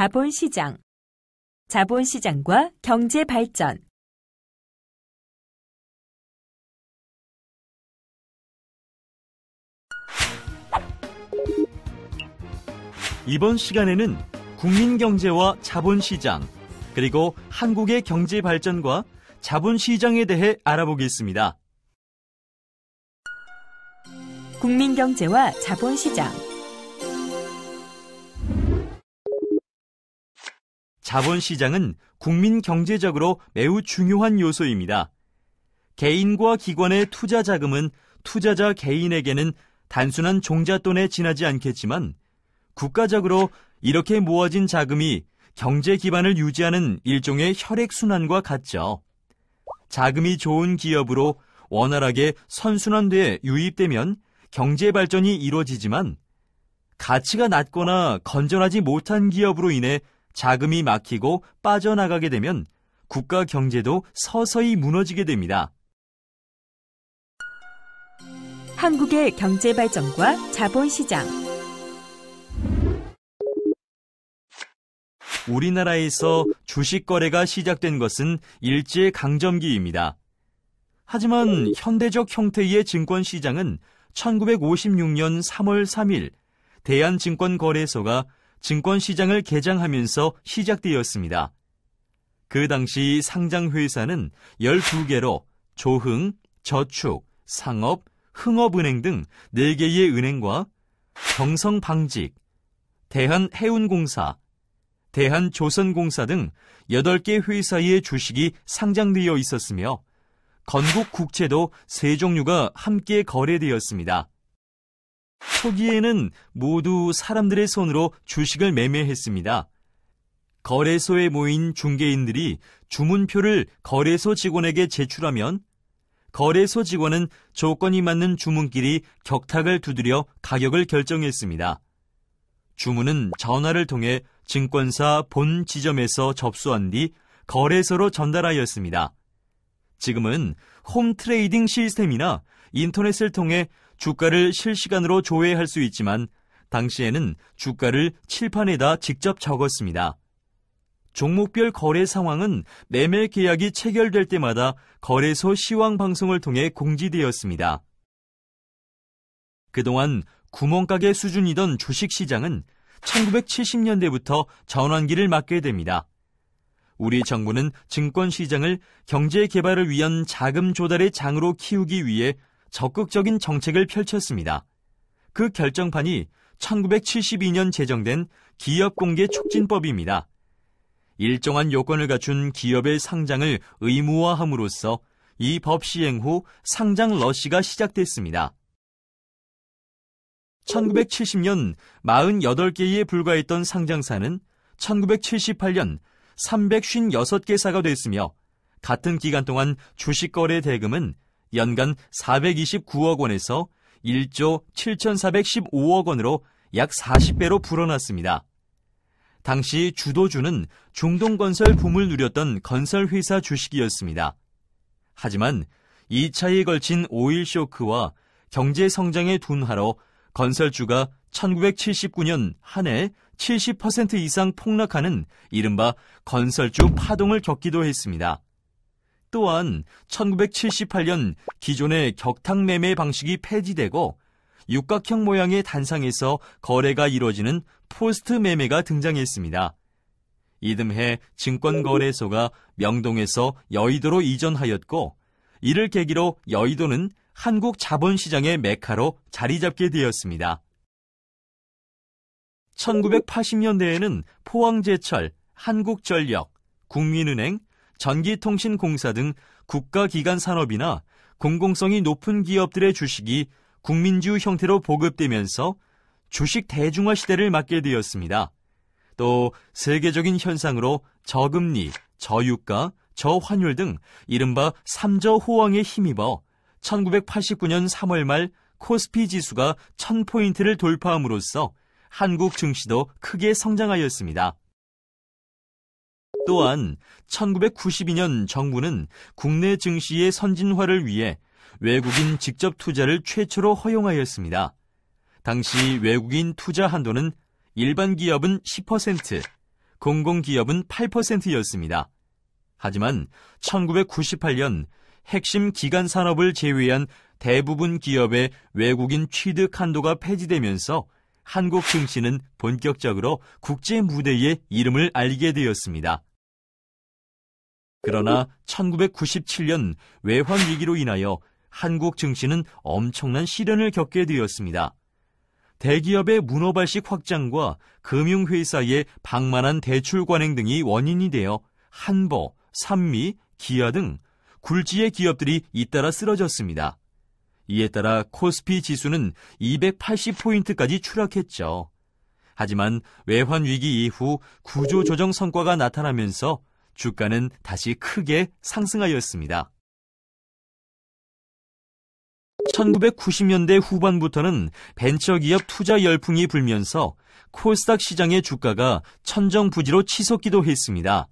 자본시장, 자본시장과 경제발전. 이번 시간에는 국민경제와 자본시장, 그리고 한국의 경제발전과 자본시장에 대해 알아보겠습니다. 국민경제와 자본시장. 자본시장은 국민경제적으로 매우 중요한 요소입니다. 개인과 기관의 투자 자금은 투자자 개인에게는 단순한 종잣돈에 지나지 않겠지만 국가적으로 이렇게 모아진 자금이 경제 기반을 유지하는 일종의 혈액순환과 같죠. 자금이 좋은 기업으로 원활하게 선순환되어 유입되면 경제 발전이 이루어지지만 가치가 낮거나 건전하지 못한 기업으로 인해 자금이 막히고 빠져나가게 되면 국가 경제도 서서히 무너지게 됩니다. 한국의 경제발전과 자본시장. 우리나라에서 주식 거래가 시작된 것은 일제강점기입니다. 하지만 현대적 형태의 증권시장은 1956년 3월 3일 대한증권거래소가 증권시장을 개장하면서 시작되었습니다. 그 당시 상장회사는 12개로 조흥, 저축, 상업, 흥업은행 등 4개의 은행과 경성방직, 대한해운공사, 대한조선공사 등 8개 회사의 주식이 상장되어 있었으며 건국국채도 3종류가 함께 거래되었습니다. 초기에는 모두 사람들의 손으로 주식을 매매했습니다. 거래소에 모인 중개인들이 주문표를 거래소 직원에게 제출하면 거래소 직원은 조건이 맞는 주문끼리 격탁을 두드려 가격을 결정했습니다. 주문은 전화를 통해 증권사 본 지점에서 접수한 뒤 거래소로 전달하였습니다. 지금은 홈 트레이딩 시스템이나 인터넷을 통해 주가를 실시간으로 조회할 수 있지만 당시에는 주가를 칠판에다 직접 적었습니다. 종목별 거래 상황은 매매 계약이 체결될 때마다 거래소 시황 방송을 통해 공지되었습니다. 그동안 구멍가게 수준이던 주식시장은 1970년대부터 전환기를 맞게 됩니다. 우리 정부는 증권시장을 경제개발을 위한 자금 조달의 장으로 키우기 위해 적극적인 정책을 펼쳤습니다. 그 결정판이 1972년 제정된 기업공개촉진법입니다. 일정한 요건을 갖춘 기업의 상장을 의무화함으로써 이 법 시행 후 상장 러시가 시작됐습니다. 1970년 48개에 불과했던 상장사는 1978년 356개사가 됐으며 같은 기간 동안 주식거래 대금은 연간 429억 원에서 1조 7,415억 원으로 약 40배로 불어났습니다. 당시 주도주는 중동건설 붐을 누렸던 건설회사 주식이었습니다. 하지만 2차에 걸친 오일 쇼크와 경제 성장의 둔화로 건설주가 1979년 한 해 70% 이상 폭락하는 이른바 건설주 파동을 겪기도 했습니다. 또한 1978년 기존의 격탁 매매 방식이 폐지되고 육각형 모양의 단상에서 거래가 이루어지는 포스트 매매가 등장했습니다. 이듬해 증권거래소가 명동에서 여의도로 이전하였고 이를 계기로 여의도는 한국 자본시장의 메카로 자리 잡게 되었습니다. 1980년대에는 포항제철, 한국전력, 국민은행, 전기통신공사 등 국가기관 산업이나 공공성이 높은 기업들의 주식이 국민주 형태로 보급되면서 주식 대중화 시대를 맞게 되었습니다. 또 세계적인 현상으로 저금리, 저유가, 저환율 등 이른바 3저 호황에 힘입어 1989년 3월 말 코스피 지수가 1000포인트를 돌파함으로써 한국 증시도 크게 성장하였습니다. 또한 1992년 정부는 국내 증시의 선진화를 위해 외국인 직접 투자를 최초로 허용하였습니다. 당시 외국인 투자 한도는 일반 기업은 10%, 공공기업은 8%였습니다. 하지만 1998년 핵심 기간 산업을 제외한 대부분 기업의 외국인 취득 한도가 폐지되면서 한국 증시는 본격적으로 국제 무대에 이름을 알리게 되었습니다. 그러나 1997년 외환 위기로 인하여 한국 증시는 엄청난 시련을 겪게 되었습니다. 대기업의 문어발식 확장과 금융회사의 방만한 대출 관행 등이 원인이 되어 한보, 산미, 기아 등 굴지의 기업들이 잇따라 쓰러졌습니다. 이에 따라 코스피 지수는 280포인트까지 추락했죠. 하지만 외환 위기 이후 구조조정 성과가 나타나면서 주가는 다시 크게 상승하였습니다. 1990년대 후반부터는 벤처기업 투자 열풍이 불면서 코스닥 시장의 주가가 천정부지로 치솟기도 했습니다.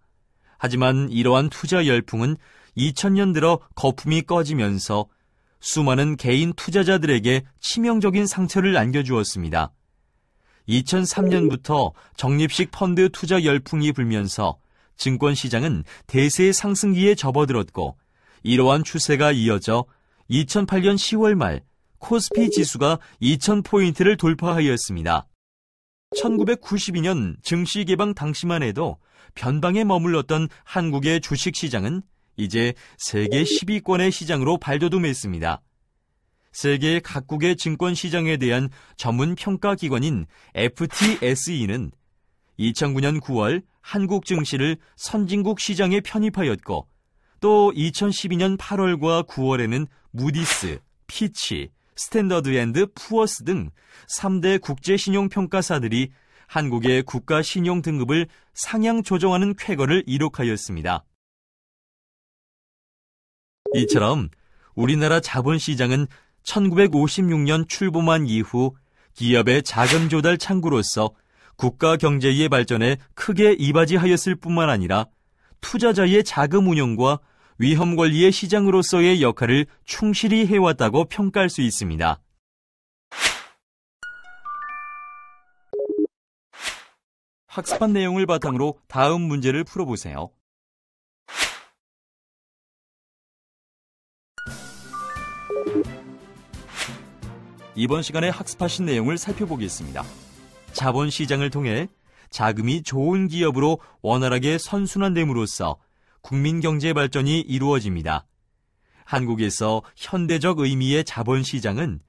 하지만 이러한 투자 열풍은 2000년 들어 거품이 꺼지면서 수많은 개인 투자자들에게 치명적인 상처를 안겨주었습니다. 2003년부터 적립식 펀드 투자 열풍이 불면서 증권시장은 대세 상승기에 접어들었고 이러한 추세가 이어져 2008년 10월 말 코스피 지수가 2000포인트를 돌파하였습니다. 1992년 증시 개방 당시만 해도 변방에 머물렀던 한국의 주식시장은 이제 세계 10위권의 시장으로 발돋움했습니다. 세계 각국의 증권시장에 대한 전문 평가기관인 FTSE는 2009년 9월 한국 증시를 선진국 시장에 편입하였고 또 2012년 8월과 9월에는 무디스, 피치, 스탠더드 앤드 푸어스 등 3대 국제신용평가사들이 한국의 국가 신용 등급을 상향 조정하는 쾌거를 이룩하였습니다. 이처럼 우리나라 자본시장은 1956년 출범한 이후 기업의 자금 조달 창구로서 국가 경제의 발전에 크게 이바지하였을 뿐만 아니라 투자자의 자금 운용과 위험 관리의 시장으로서의 역할을 충실히 해왔다고 평가할 수 있습니다. 학습한 내용을 바탕으로 다음 문제를 풀어보세요. 이번 시간에 학습하신 내용을 살펴보겠습니다. 자본시장을 통해 자금이 좋은 기업으로 원활하게 선순환됨으로써 국민경제 발전이 이루어집니다. 한국에서 현대적 의미의 자본시장은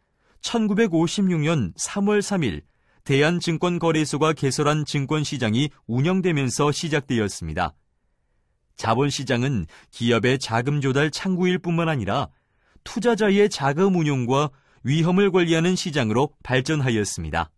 1956년 3월 3일 대한증권거래소가 개설한 증권시장이 운영되면서 시작되었습니다. 자본시장은 기업의 자금 조달 창구일 뿐만 아니라 투자자의 자금 운용과 위험을 관리하는 시장으로 발전하였습니다.